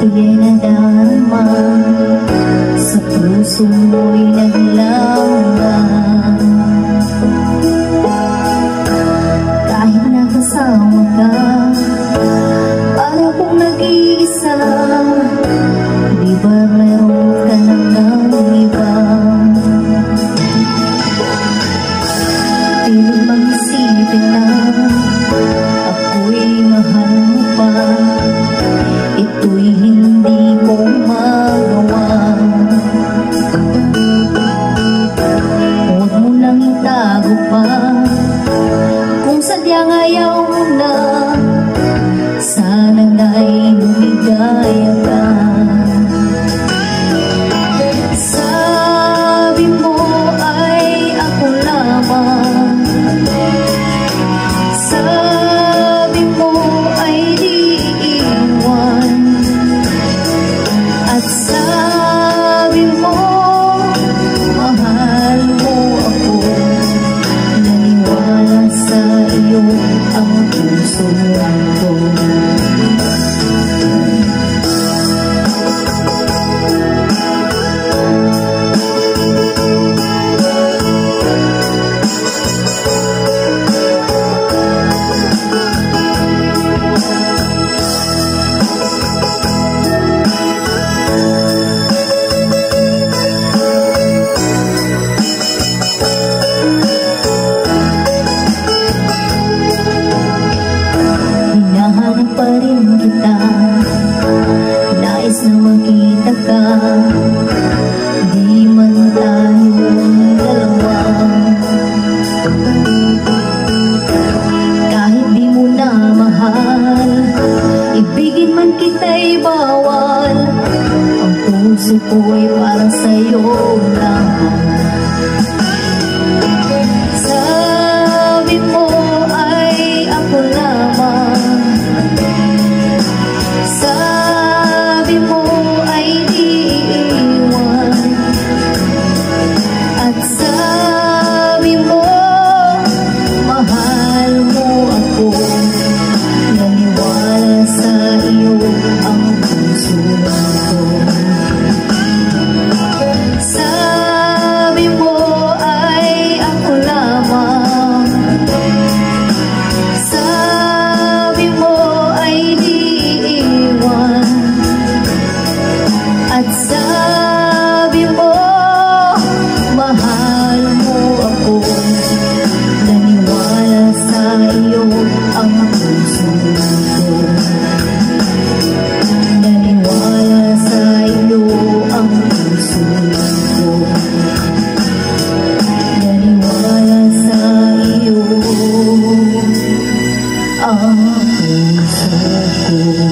ito'y nadarama, sa puso mo'y naglawan. Kahit nakasama ka, para kong nag-iisa, di ba meron ka lang ng iba? Pilit mag-isipin na ako'y mahal mo pa, ito'y hindi ko magawa. Huwag mo nang itago pa, kung sadyang ayaw mo na, sana'y lumigaya ka. Sabi mo ay ako lamang, sabi mo ay di iiwan, at sabi mo mahal mo ako. Naniwala sa iyo ang puso ko. Hinahanap pa rin kita, nais na makita ka, di man tayong dalawa. Kahit di mo na mahal, ibigin man kita'y bawal, ang puso ko'y para sa'yo lang. Sabi mo ay ako lamang, sabi mo ay di iiwan, at sabi mo mahal mo ako. Naniwala sa iyo ang puso ko. Sabi mo ay ako lamang, sabi mo ay di iiwan, at sabi mo mahal mo ako. Naniwala sa iyo ang puso ko. Naniwala sa iyo ang puso ko. Naniwala sa iyo ang puso ko.